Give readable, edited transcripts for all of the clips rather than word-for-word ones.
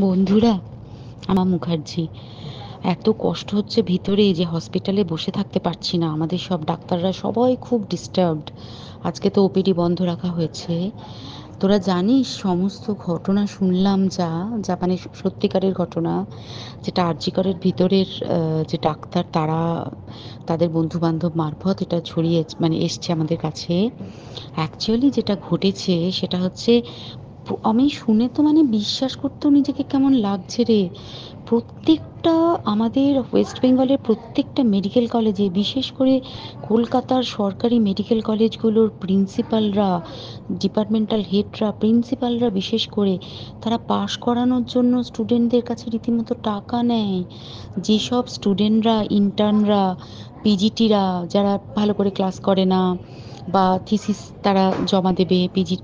বন্ধুরা, আমার মুখার্জি, এত কষ্ট হচ্ছে ভিতরে যে হসপিটালে বসে থাকতে পারছি না। আমাদের সব ডাক্তাররা সবাই খুব ডিস্টার্বড। আজকে তো ওপিডি বন্ধ রাখা হয়েছে। তোরা জানিস সমস্ত ঘটনা শুনলাম, যা মানে সত্যিকারের ঘটনা, যেটা আরজি করের ভিতরের যে ডাক্তার তারা তাদের বন্ধু বান্ধব মারফত এটা ছড়িয়ে মানে এসছে আমাদের কাছে। অ্যাকচুয়ালি যেটা ঘটেছে সেটা হচ্ছে, আমি শুনে তো মানে বিশ্বাস করতেও নিজেকে কেমন লাগছে রে। প্রত্যেকটা আমাদের ওয়েস্ট বেঙ্গলের প্রত্যেকটা মেডিকেল কলেজে, বিশেষ করে কলকাতার সরকারি মেডিকেল কলেজগুলোর প্রিন্সিপালরা, ডিপার্টমেন্টাল হেডরা, প্রিন্সিপালরা বিশেষ করে, তারা পাশ করানোর জন্য স্টুডেন্টদের কাছে রীতিমতো টাকা নেয়। যেসব স্টুডেন্টরা, ইন্টার্নরা, পিজিটিরা যারা ভালো করে ক্লাস করে না বা থিসিস তারা জমা দেবে,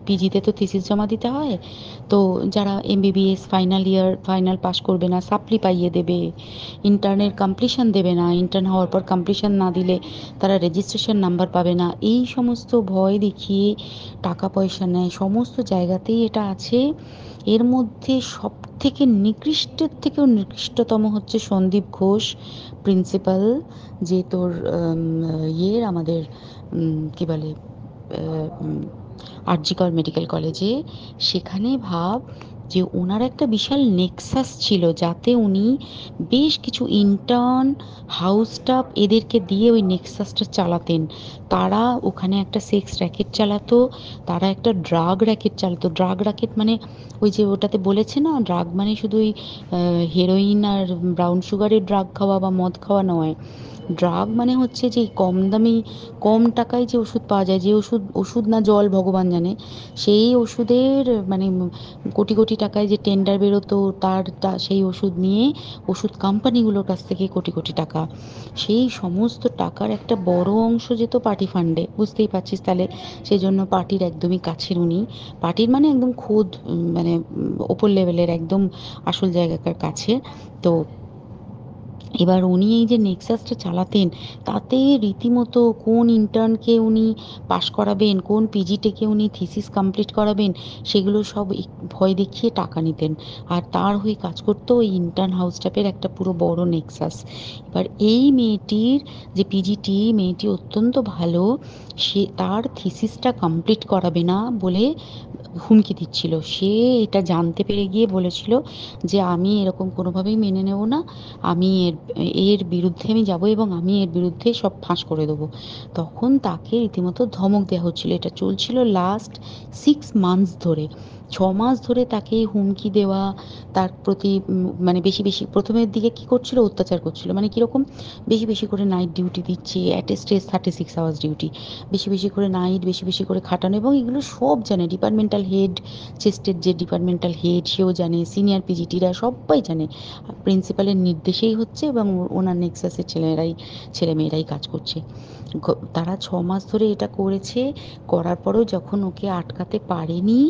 পিজিতে তো থিসিস জমা দিতে হয়, তো যারা MBBS final year final pass করবে না সাপ্লি পাইয়ে দেবে, ইন্টার্নের কমপ্লিশন দেবে না, ইন্টার্ন হওয়ার পর কমপ্লিশন না দিলে তারা রেজিস্ট্রেশন নাম্বার পাবে না, এই সমস্ত ভয় দেখিয়ে টাকা পয়সা নেয়। সমস্ত জায়গাতেই এটা আছে। এর মধ্যে সব থেকে নিকৃষ্টের থেকেও নিকৃষ্টতম হচ্ছে সন্দীপ ঘোষ, প্রিন্সিপাল, যে তোর আমাদের কি বলে, আরজি কর মেডিকেল কলেজে। সেখানে ভাব যে ওনার একটা বিশাল নেক্সাস ছিল, যাতে উনি বেশ কিছু ইন্টার্ন, হাউস স্টাফ এদেরকে দিয়ে ওই নেক্সাসটা চালাতেন। তারা ওখানে একটা সেক্স র্যাকেট চালাতো, তারা একটা ড্রাগ র্যাকেট চালাতো। ড্রাগ র্যাকেট মানে ওই যে ওটাতে বলেছে না, ড্রাগ মানে শুধু ওই হেরোইন আর ব্রাউন সুগারের ড্রাগ খাওয়া বা মদ খাওয়া নয়। ড্রাগ মানে হচ্ছে যে কম দামি, কম টাকায় যে ওষুধ পাওয়া যায়, যে ওষুধ, ওষুধ না জল ভগবান জানে, সেই ওষুধের মানে কোটি কোটি টাকায় যে টেন্ডার বেরোতো, সেই ওষুধ নিয়ে ওষুধ কোম্পানিগুলোর কাছ থেকে কোটি কোটি টাকা, সেই সমস্ত টাকার একটা বড় অংশ যেত পার্টি ফান্ডে, বুঝতেই পারছিস তাহলে। সেই জন্য পার্টির একদমই কাছের উনি, পার্টির মানে একদম খোদ মানে ওপর লেভেলের একদম আসল জায়গাকার কাছে। তো এবার উনি এই যে নেক্সাসটা চালাতেন, তাতে রীতিমতো কোন ইন্টার্নকে উনি পাশ করাবেন, কোন পিজিটিকে উনি থিসিস কমপ্লিট করাবেন, সেগুলো সব ভয় দেখিয়ে টাকা নিতেন। আর তার হয়ে কাজ করতো ওই ইন্টার্ন হাউস স্টাফের একটা পুরো বড় নেক্সাস। এবার এই মেয়েটির, যে পিজিটি মেয়েটি অত্যন্ত ভালো, সে তার থিসিসটা কমপ্লিট করাবে না বলে হুমকি দিচ্ছিল। সে এটা জানতে পেরে গিয়ে বলেছিল যে আমি এরকম কোনোভাবেই মেনে নেব না, আমি এর এর বিরুদ্ধে আমি যাব এবং আমি এর বিরুদ্ধে সব ফাঁস করে দেবো। তখন তাকে রীতিমতো ধমক দেওয়া হচ্ছিল। এটা চলছিল লাস্ট 6 মান্থস ধরে। 6 মাস ধরে তাকে হুমকি দেওয়া, তার প্রতি মানে বেশি বেশি প্রথমের দিকে কি করছিল, অত্যাচার করছিল। মানে কিরকম, বেশি বেশি করে নাইট ডিউটি দিচ্ছে, at a stress 36 hours duty, বেশি বেশি করে নাইট, বেশি বেশি করে খাটানো, এবং এগুলো সব জানে ডিপার্টমেন্টাল হেড, চেস্টের যে ডিপার্টমেন্টাল হেড সেও জানে, সিনিয়র পিজিটিরা সবাই জানে। প্রিন্সিপালের নির্দেশেই হচ্ছে এবং ওনার নেক্সাসের ছেলেমেয়েরাই কাজ করছে। তারা 6 মাস ধরে এটা করেছে। করার পরেও যখন ওকে আটকাতে পারেনি,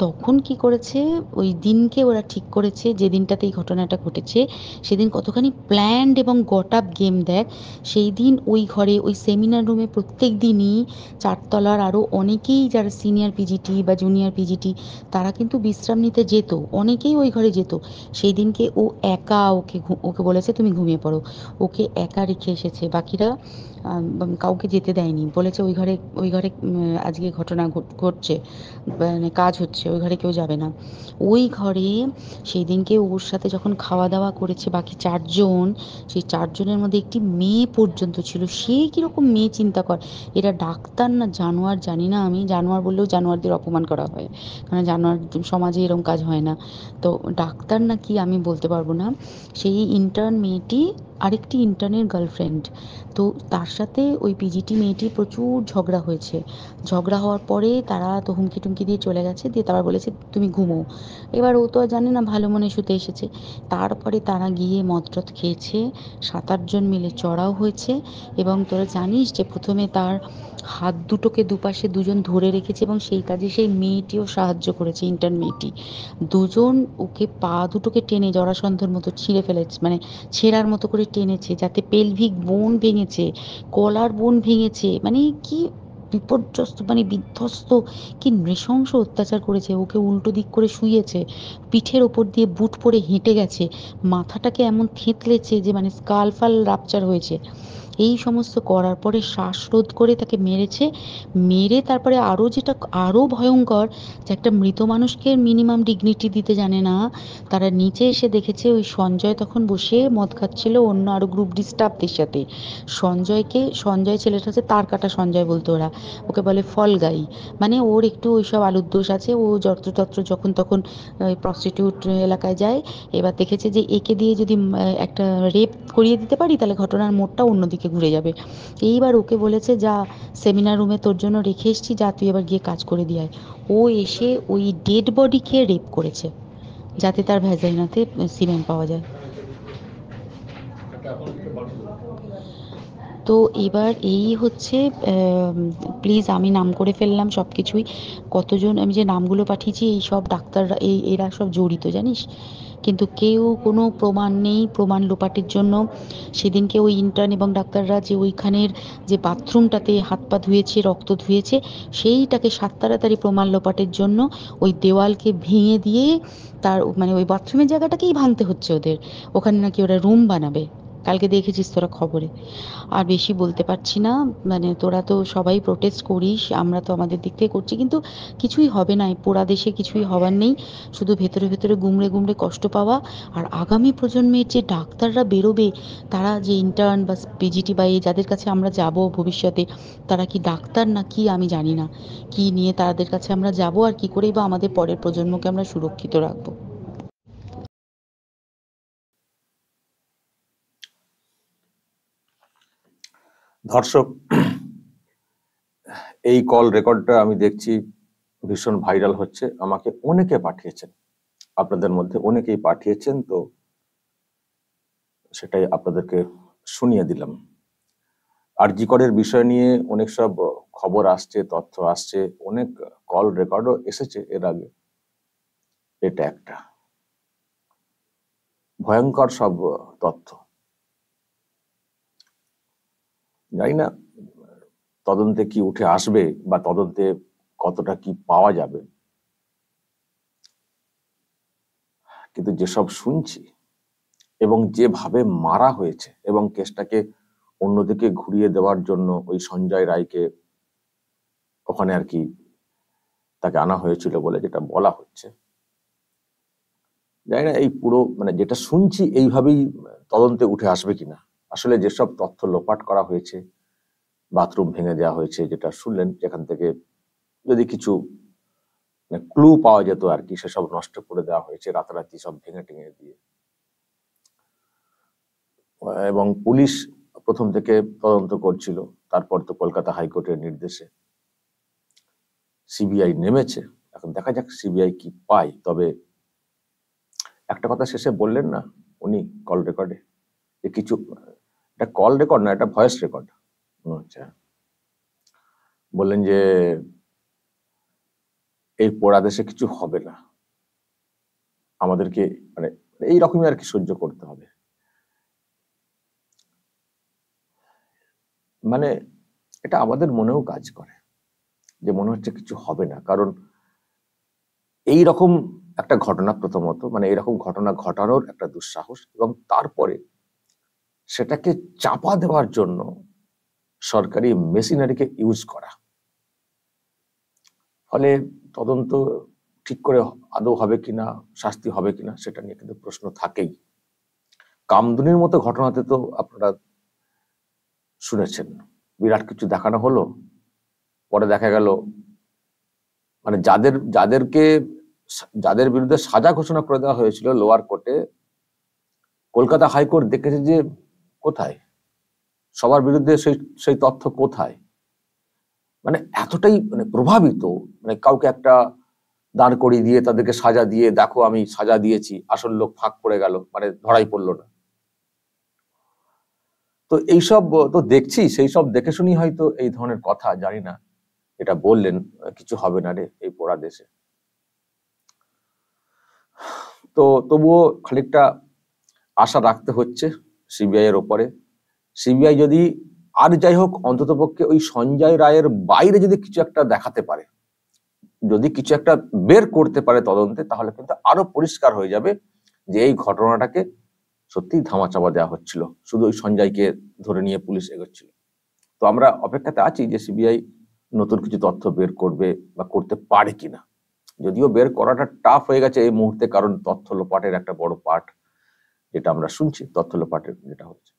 তখন কি করেছে, ওই দিনকে ওরা ঠিক করেছে যে দিনটাতে এই ঘটনাটা ঘটেছে, সেদিন কতখানি প্ল্যান্ড এবং গট আপ গেম দেখ। সেই দিন ওই ঘরে, ওই সেমিনার রুমে প্রত্যেক দিনই চারতলার আরও অনেকেই যারা সিনিয়র পিজিটি বা জুনিয়র পিজিটি, তারা কিন্তু বিশ্রাম নিতে যেত, অনেকেই ওই ঘরে যেত। সেই দিনকে ও একা, ওকে বলেছে তুমি ঘুমিয়ে পড়ো, ওকে একা রেখে এসেছে। বাকিরা কাউকে যেতে দেয়নি, বলেছে ওই ঘরে আজকে ঘটনা ঘটছে, মানে কাজ হচ্ছে, ওই ঘরে কেউ যাবে না। ওই ঘরে সেই দিনকে ওর সাথে যখন খাওয়া দাওয়া করেছে বাকি 4 জন, সেই 4 জনের মধ্যে একটি মেয়ে পর্যন্ত ছিল। সে কিরকম মেয়ে চিন্তা কর, এরা ডাক্তার না জানোয়ার জানি না, আমি জানোয়ার বললেও জানোয়ারদের অপমান করা হয়, কারণ জানোয়ার সমাজে এরকম কাজ হয় না। তো ডাক্তার না কি আমি বলতে পারবো না। সেই ইন্টার্ন মেয়েটি আরেকটি ইন্টার্নের গার্লফ্রেন্ড। তো তার সাথে ওই পিজিটি মেয়েটি প্রচুর ঝগড়া হয়েছে। ঝগড়া হওয়ার পরে তারা তো হুমকি টুমকি দিয়ে চলে গেছে, দিয়ে তারপর বলেছে তুমি ঘুমো। এবার ও তো আর জানে না, ভালো মনে শুতে এসেছে। তারপরে তারা গিয়ে মদটদ খেয়েছে, 7-8 জন মিলে চড়াও হয়েছে। এবং তোরা জানিস যে প্রথমে তার হাত দুটোকে দুপাশে 2 জন ধরে রেখেছে, এবং সেই কাজে সেই মেয়েটিও সাহায্য করেছে, ইন্টার্ন মেয়েটি। 2 জন ওকে পা দুটোকে টেনে জরাসন্ধর মতো ছিঁড়ে ফেলেছে, মানে ছেঁড়ার মতো করে টেনেছে, যাতে পেলভিক বোন ভেঙেছে, গলার বোন ভেঙেছে, মানে কি বিপর্যস্ত, মানে বিধ্বস্ত, কি নৃশংস অত্যাচার করেছে। ওকে উল্টো দিক করে শুইয়েছে, পিঠের ওপর দিয়ে বুট পরে হেঁটে গেছে, মাথাটাকে এমন থেঁতলেছে যে মানে স্কাল ফাল রাপচার হয়েছে। এই সমস্ত করার পরে শ্বাসরোধ করে তাকে মেরেছে। মেরে তারপরে আরও যেটা আরও ভয়ঙ্কর, যে একটা মৃত মানুষকে মিনিমাম ডিগনিটি দিতে জানে না। তারা নিচে এসে দেখেছে ওই সঞ্জয় তখন বসে মদ খাচ্ছিল অন্য আরও গ্রুপ ডি স্টাফদের সাথে। সঞ্জয় ছেলেটা হচ্ছে তার কাটা সঞ্জয় বলতো ওরা, ওকে বলে ফল গাই। মানে ওর একটু ওইসব আলুর দোষ আছে, ও যত্রতত্র যখন তখন প্রস্টিটিউট এলাকায় যায়। এবার দেখেছে যে একে দিয়ে যদি একটা রেপ করিয়ে দিতে পারি তাহলে ঘটনার মোড়টা অন্যদিকে ঘুরে যাবে। এইবার ওকে বলেছে, যা সেমিনার রুমে তোর জন্য রেখে এসছি, যা তুই এবার গিয়ে কাজ করে দিয়ে আয়। ও এসে ওই ডেড বডিকে রেপ করেছে যাতে তার ভ্যাজাইনাতে সিমেন্ট পাওয়া যায়। তো এবার এই হচ্ছে, প্লিজ আমি নাম করে ফেললাম সব কিছুই। কতজন আমি যে নামগুলো পাঠিয়েছি এই সব ডাক্তাররা, এরা সব জড়িত জানিস। কিন্তু কেউ কোনো প্রমাণ নেই, প্রমাণ লোপাটের জন্য। সেদিনকে ওই ইন্টার্ন এবং ডাক্তাররা যে ওইখানের যে বাথরুমটাতে হাত পা ধুয়েছে, রক্ত ধুয়েছে, সেইটাকে সাত তাড়াতাড়ি প্রমাণ লোপাটের জন্য ওই দেওয়ালকে ভেঙে দিয়ে তার মানে ওই বাথরুমের জায়গাটাকেই ভাঙতে হচ্ছে ওদের। ওখানে নাকি ওরা রুম বানাবে, কালকে দেখেছিস তোরা খবরে। আর বেশি বলতে পারছি না, মানে তোরা তো সবাই প্রোটেস্ট করিস, আমরা তো আমাদের দিক থেকে করছি, কিন্তু কিছুই হবে না। এই পোড়া দেশে কিছুই হবার নেই, শুধু ভেতরে ভেতরে গুমড়ে গুমড়ে কষ্ট পাওয়া। আর আগামী প্রজন্মের যে ডাক্তাররা বেরোবে, তারা যে ইন্টার্ন বা পিজিটি বা এই যাদের কাছে আমরা যাব ভবিষ্যতে, তারা কি ডাক্তার না কি আমি জানি না। কি নিয়ে তাদের কাছে আমরা যাব, আর কি করেই বা আমাদের পরের প্রজন্মকে আমরা সুরক্ষিত রাখবো। দর্শক, এই কল রেকর্ডটা আমি দেখছি ভীষণ ভাইরাল হচ্ছে, আমাকে অনেকে পাঠিয়েছেন, আপনাদের মধ্যে অনেকেই পাঠিয়েছেন, তো সেটাই আপনাদেরকে শুনিয়ে দিলাম। আরজি করের বিষয় নিয়ে অনেক সব খবর আসছে, তথ্য আসছে, অনেক কল রেকর্ডও এসেছে এর আগে। এটা একটা ভয়ঙ্কর সব তথ্য। জানি না তদন্তে কি উঠে আসবে বা তদন্তে কতটা কি পাওয়া যাবে, কিন্তু যেসব শুনছি এবং যেভাবে মারা হয়েছে এবং কেসটাকে অন্যদিকে ঘুরিয়ে দেওয়ার জন্য ওই সঞ্জয় রায়কে ওখানে আর কি তাকে আনা হয়েছিল বলে যেটা বলা হচ্ছে, জানি না এই পুরো মানে যেটা শুনছি এইভাবেই তদন্তে উঠে আসবে কিনা। আসলে যেসব তথ্য লোপাট করা হয়েছে, বাথরুম ভেঙে দেওয়া হয়েছে, যেটা শুনলেন, যেখান থেকে যদি কিছু ক্লু পাওয়া যেত আর কি, সেসব নষ্ট করে দেওয়া হয়েছে রাতারাতি, সব ভেঙে টেঙে দিয়ে। এবং পুলিশ প্রথম থেকে তদন্ত করছিল, তারপর তো কলকাতা হাইকোর্টের নির্দেশে সিবিআই নেমেছে। এখন দেখা যাক সিবিআই কি পায়। তবে একটা কথা শেষে বললেন না উনি কল রেকর্ডে, যে কিছু, এটা কল রেকর্ড না, এটা ভয়েস রেকর্ড মনে হচ্ছে, বললেন যে এই পোড়া দেশে কিছু হবে না, আমাদেরকে মানে এইরকমই আর কি সহ্য করতে হবে। মানে এটা আমাদের মনেও কাজ করে, যে মনে হচ্ছে কিছু হবে না, কারণ এই রকম একটা ঘটনা, প্রথমত মানে এরকম ঘটনা ঘটানোর একটা দুঃসাহস, এবং তারপরে সেটাকে চাপা দেওয়ার জন্য সরকারি মেশিনারিকে ইউজ করা, ফলে তদন্ত ঠিক করে আদৌ হবে কিনা, শাস্তি হবে কিনা, সেটা নিয়ে কিন্তু প্রশ্ন থাকেই। কামদুনির মতো ঘটনাতে তো আপনারা শুনেছেন, বিরাট কিছু দেখানো হলো, পরে দেখা গেল মানে যাদের বিরুদ্ধে সাজা ঘোষণা করে দেওয়া হয়েছিল লোয়ার কোর্টে, কলকাতা হাইকোর্ট দেখেছে যে কোথায়, সবার বিরুদ্ধে সেই সেই তথ্য কোথায়। মানে এতটাই মানে প্রভাবিত, মানে কাউকে একটা দাঁড় করিয়ে দিয়ে তাদেরকে সাজা দিয়ে, দেখো আমি সাজা দিয়েছি, আসল লোক ফাঁক পড়ে গেল, মানে ধরাই পড়লো না। তো এইসব তো দেখছি, সেই সব দেখে শুনি হয়তো এই ধরনের কথা, জানি না এটা বললেন কিছু হবে না রে এই পোড়া দেশে। তো তবুও খানিকটা আশা রাখতে হচ্ছে সিবিআই এর ওপরে। সিবিআই যদি আর যাই হোক, অন্ততপক্ষে ওই সঞ্জয় রায়ের বাইরে যদি কিছু একটা দেখাতে পারে, যদি কিছু একটা বের করতে পারে তদন্তে, তাহলে কিন্তু আরো পরিষ্কার হয়ে যাবে যে এই ঘটনাটাকে সত্যি ধামাচাপা দেওয়া হচ্ছিল, শুধু ওই সঞ্জয়কে ধরে নিয়ে পুলিশ এগোচ্ছিল। তো আমরা অপেক্ষাতে আছি যে সিবিআই নতুন কিছু তথ্য বের করবে বা করতে পারে কিনা। যদিও বের করাটা টাফ হয়ে গেছে এই মুহূর্তে, কারণ তথ্য লোপাটের একটা বড় পার্ট যেটা আমরা শুনছি, তথ্য লোপাটের যেটা হচ্ছে।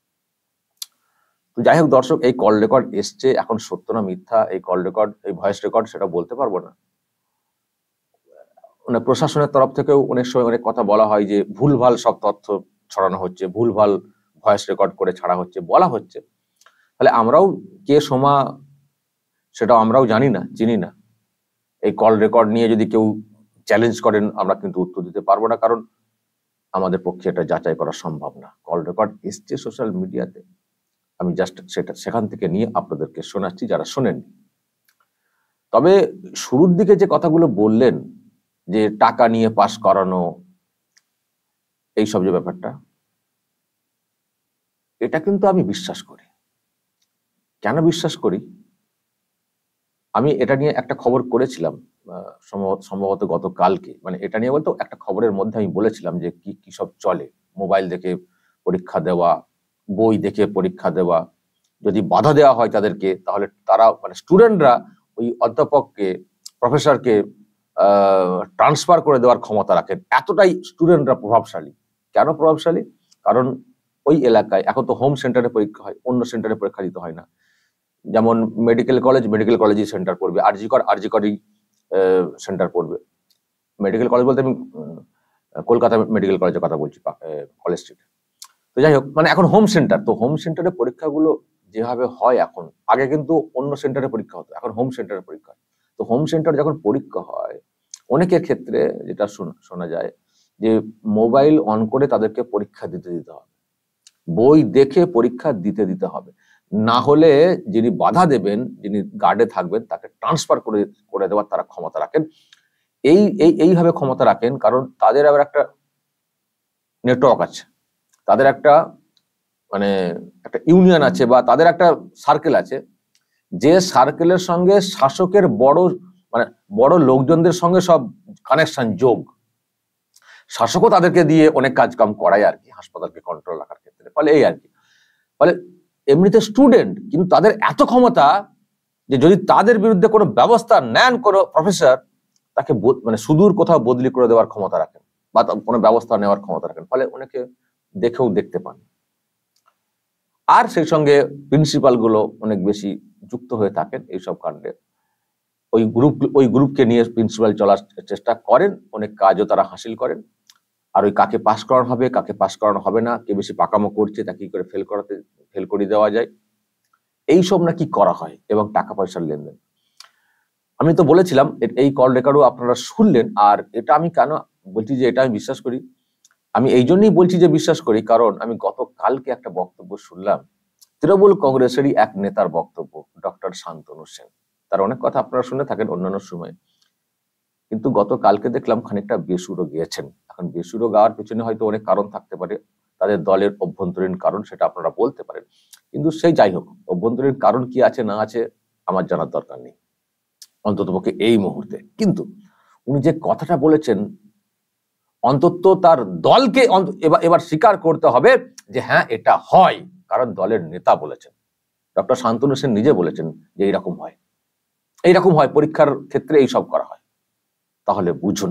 তো যাই হোক দর্শক, এই কল রেকর্ড এসছে, এখন সত্য না মিথ্যা এই কল রেকর্ড, এই ভয়েস রেকর্ড, সেটা বলতে পারবো না। মানে প্রশাসনের তরফ থেকেও অনেক সময় অনেক কথা বলা হয় যে ভুলভাল সব তথ্য ছড়ানো হচ্ছে, ভুলভাল ভয়েস রেকর্ড করে ছাড়া হচ্ছে, বলা হচ্ছে। তাহলে আমরাও কে সোমা সেটাও আমরাও জানি না, চিনি না। এই কল রেকর্ড নিয়ে যদি কেউ চ্যালেঞ্জ করেন, আমরা কিন্তু উত্তর দিতে পারবো না, কারণ আমাদের পক্ষে এটা যাচাই করা সম্ভব না। কল রেকর্ড এসছে সোশ্যাল মিডিয়াতে, আমি জাস্ট সেখান থেকে নিয়ে আপনাদেরকে শোনাচ্ছি যারা শোনেননি। তবে শুরুর দিকে যে কথাগুলো বললেন যে টাকা নিয়ে পাস করানো, এইসব যে ব্যাপারটা, এটা কিন্তু আমি বিশ্বাস করি। কেন বিশ্বাস করি? আমি এটা নিয়ে একটা খবর করেছিলাম সম্ভবত গতকালকে, মানে এটা নিয়ে বলতো একটা খবরের মধ্যে আমি বলেছিলাম যে কি কি সব চলে, মোবাইল দেখে পরীক্ষা দেওয়া, বই দেখে পরীক্ষা দেওয়া, যদি বাধা দেওয়া হয় তাদেরকে, তাহলে তারা মানে স্টুডেন্টরা ওই অধ্যাপককে, প্রফেসরকে ট্রান্সফার করে দেওয়ার ক্ষমতা রাখেন। এতটাই স্টুডেন্টরা প্রভাবশালী। কেন প্রভাবশালী? কারণ ওই এলাকায় এখন তো হোম সেন্টারে পরীক্ষা হয়, অন্য সেন্টারে পরীক্ষা দিতে হয় না। যেমন মেডিকেল কলেজই সেন্টার পড়বে, আরজিকরই সেন্টার পড়বে। মেডিকেল কলেজ বলতে আমি কলকাতা মেডিকেল কলেজের কথা বলছি, কলেজ স্ট্রিট। তো যাই হোক, মানে এখন হোম সেন্টার, তো হোম সেন্টারে পরীক্ষাগুলো যেভাবে হয় এখন, আগে কিন্তু অন্য সেন্টারে পরীক্ষা হতো, এখন হোম সেন্টারে পরীক্ষা হয়। তো হোম সেন্টার যখন পরীক্ষা হয়, অনেকের ক্ষেত্রে যেটা শোনা যায় যে মোবাইল অন করে তাদেরকে পরীক্ষা দিতে হবে, বই দেখে পরীক্ষা দিতে হবে, না হলে যিনি বাধা দেবেন, যিনি গার্ডে থাকবেন, তাকে ট্রান্সফার করে দেওয়ার তারা ক্ষমতা রাখেন। এইভাবে ক্ষমতা রাখেন কারণ তাদের আবার একটা নেটওয়ার্ক আছে, তাদের একটা মানে একটা ইউনিয়ন আছে, বা তাদের একটা সার্কেল আছে, যে সার্কেলের সঙ্গে শাসকের বড় লোকজনদের সঙ্গে সব কানেকশন যোগ। শাসকও তাদেরকে দিয়ে অনেক কাজ কাম করায় আর কি, হাসপাতালকে কন্ট্রোল রাখার ক্ষেত্রে। ফলে এই আর কি, ফলে এমনিতে স্টুডেন্ট, কিন্তু তাদের এত ক্ষমতা যে যদি তাদের বিরুদ্ধে কোনো ব্যবস্থা নেন কোনো প্রফেসর, তাকে মানে সুদূর কোথাও বদলি করে দেওয়ার ক্ষমতা রাখেন, বা কোনো ব্যবস্থা নেওয়ার ক্ষমতা রাখেন। ফলে অনেকে দেখেও দেখতে পান। আর সেই সঙ্গে প্রিন্সিপাল গুলো অনেক বেশি যুক্ত হয়ে থাকেন এইসব কাণ্ডে। ওই গ্রুপকে নিয়ে প্রিন্সিপাল চলার চেষ্টা করেন, অনেক কাজও তারা হাসিল করেন। আর ওই কাকে পাস করানো হবে, কাকে পাস করানো হবে না, কে বেশি পাকামো করছে তাকে কি করে ফেল করে দেওয়া যায়, এইসব নাকি করা হয়, এবং টাকা পয়সার লেনদেন। আমি তো বলেছিলাম এই কল রেকর্ডও আপনারা শুনলেন। আর এটা আমি কেন বলছি যে এটা আমি বিশ্বাস করি, আমি এই জন্যই বলছি যে বিশ্বাস করি, কারণ আমি গতকালকে একটা বক্তব্য শুনলাম তৃণমূল কংগ্রেসেরই এক নেতার বক্তব্য, ডক্টর শান্তনু সেন। তার অনেক কথা আপনারা শুনে থাকেন অন্যান্য সময়, কিন্তু গতকালকে দেখলাম খানিকটা বেসুরো গিয়েছেন। এখন বেসুরো গাওয়ার পেছনে হয়তো অনেক কারণ থাকতে পারে, তাদের দলের অভ্যন্তরীণ কারণ, সেটা আপনারা বলতে পারেন। কিন্তু সেই যাই হোক, অভ্যন্তরীণ কারণ কি আছে না আছে আমার জানার দরকার নেই, অন্ততপক্ষে এই মুহূর্তে। কিন্তু উনি যে কথাটা বলেছেন, অন্তত তার দলকে এবার স্বীকার করতে হবে যে হ্যাঁ এটা হয়, কারণ দলের নেতা বলেছেন, ডক্টর শান্তনু সেন নিজে বলেছেন যে এইরকম হয় পরীক্ষার ক্ষেত্রে এইসব করা হয়। তাহলে বুঝুন,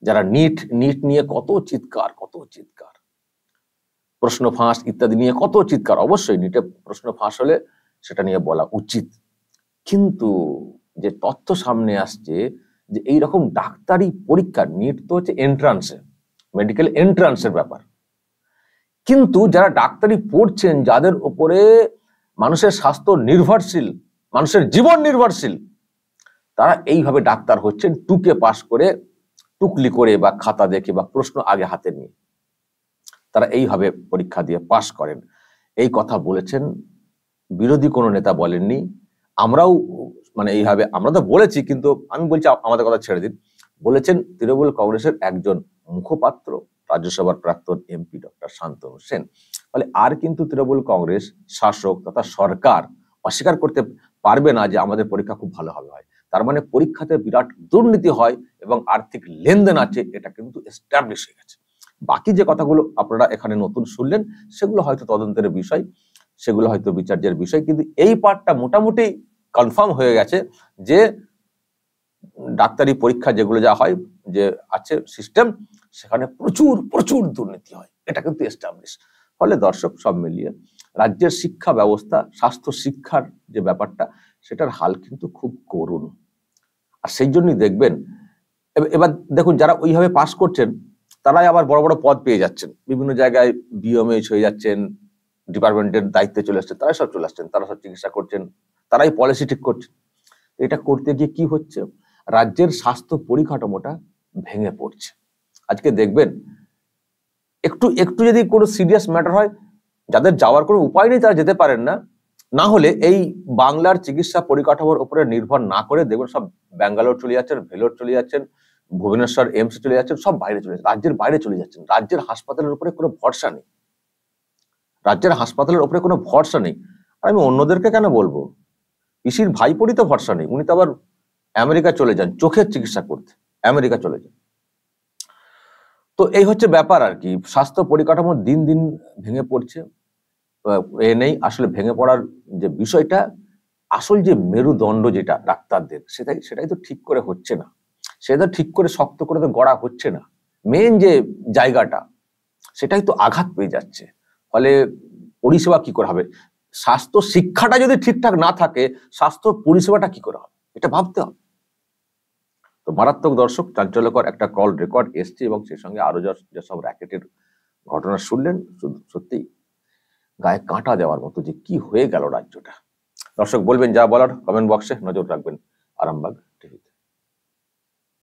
যারা নিট নিয়ে কত চিৎকার, প্রশ্ন ফাঁস ইত্যাদি নিয়ে কত চিৎকার, অবশ্যই নিটে প্রশ্ন ফাঁস হলে সেটা নিয়ে বলা উচিত। কিন্তু যে তথ্য সামনে আসছে যে এইরকম ডাক্তারি পরীক্ষা, নিট তো হচ্ছে এন্ট্রান্সে, মেডিকেল এন্ট্রান্সের ব্যাপার, কিন্তু যারা ডাক্তারি পড়ছেন, যাদের উপরে মানুষের স্বাস্থ্য নির্ভরশীল, মানুষের জীবন নির্ভরশীল, তারা এইভাবে ডাক্তার হচ্ছেন টুকে পাস করে, টুকলি করে বা খাতা দেখে বা প্রশ্ন আগে হাতে নিয়ে তারা এইভাবে পরীক্ষা দিয়ে পাস করেন। এই কথা বলেছেন, বিরোধী কোনো নেতা বলেননি। আমরাও মানে এইভাবে আমরা তো বলেছি, কিন্তু আমি বলছি আমাদের কথা ছেড়ে দিন, বলেছেন তৃণমূল কংগ্রেসের একজন মুখপাত্র, রাজ্যসভার প্রাক্তন এমপি ডক্টর শান্তনু সেন। ফলে আর কিন্তু তৃণমূল কংগ্রেস শাসক তথা সরকার অস্বীকার করতে পারবে না যে আমাদের পরীক্ষা খুব ভালোভাবে হয়। তার মানে পরীক্ষাতে বিরাট দুর্নীতি হয় এবং আর্থিক লেনদেন আছে, এটা কিন্তু এস্টাবলিশ হয়ে গেছে। বাকি যে কথাগুলো আপনারা এখানে নতুন শুনলেন সেগুলো হয়তো তদন্তের বিষয়, সেগুলো হয়তো বিচার্যের বিষয়, কিন্তু এই পার্টটা মোটামুটি কনফার্ম হয়ে গেছে যে ডাক্তারি পরীক্ষা যেগুলো যা হয় যে আছে সিস্টেম, সেখানে প্রচুর প্রচুর দুর্নীতি হয়, এটা কিন্তু এস্টাবলিশ। ফলে দর্শক সব মিলিয়ে রাজ্যের শিক্ষা ব্যবস্থা, স্বাস্থ্য শিক্ষার যে ব্যাপারটা, সেটার হাল কিন্তু খুব করুণ। আর সেই জন্যই দেখবেন এবার দেখুন যারা ওইভাবে পাস করছেন তারাই আবার বড় বড় পদ পেয়ে যাচ্ছেন, বিভিন্ন জায়গায় বিএমএইচ হয়ে যাচ্ছেন, ডিপার্টমেন্টের দায়িত্বে চলে আসছেন, তারাই সব চলে আসছেন, তারা সব চিকিৎসা করছেন, তারাই পলিসি ঠিক করছেন। এটা করতে গিয়ে কি হচ্ছে, রাজ্যের স্বাস্থ্য পরিকাঠামোটা ভেঙে পড়ছে। আজকে দেখবেন একটু একটু যদি কোনো সিরিয়াস ম্যাটার হয়, যাদের যাওয়ার কোনো উপায় নেই তারা যেতে পারেন না, না হলে এই বাংলার চিকিৎসা পরিকাঠামোর উপরে নির্ভর না করে দেখবেন সব ব্যাঙ্গালোর চলে যাচ্ছেন, ভেলোর চলে যাচ্ছেন, ভুবনেশ্বর এইমস চলে যাচ্ছেন, সব বাইরে চলে যাচ্ছেন, রাজ্যের বাইরে চলে যাচ্ছেন। রাজ্যের হাসপাতালের উপরে কোনো ভরসা নেই, রাজ্যের হাসপাতালের উপরে কোনো ভরসা নেই। আর আমি অন্যদেরকে কেন বলবো, পিসির ভাইপোরই তো ভরসা নেই, উনি তো আবার আমেরিকা চলে যান চোখের চিকিৎসা করতে, আমেরিকা চলে যান। তো এই হচ্ছে ব্যাপার আর কি, স্বাস্থ্য পরিকাঠামো দিন দিন ভেঙে পড়ছে। এ নেই আসলে ভেঙে পড়ার যে বিষয়টা, আসল যে মেরুদণ্ড যেটা ডাক্তারদের, সেটাই তো ঠিক করে হচ্ছে না, সেটা ঠিক করে শক্ত করে তো গড়া হচ্ছে না। মেন যে জায়গাটা সেটাই তো আঘাত পেয়ে যাচ্ছে। ফলে পরিষেবা কি করে হবে, স্বাস্থ্য শিক্ষাটা যদি ঠিকঠাক না থাকে স্বাস্থ্য পরিষেবাটা কি করে হবে, এটা ভাবতে হবে। তো মারাত্মক দর্শক, চাঞ্চল্যকর একটা কল রেকর্ড এসছে এবং সেই সঙ্গে আরো যেসব র্যাকেটের ঘটনা শুনলেন, সত্যি গায়ে কাঁটা দেওয়ার মতো যে কি হয়ে গেল রাজ্যটা। দর্শক বলবেন যা বলার, কমেন্ট বক্সে নজর রাখবেন। আরামবাগ।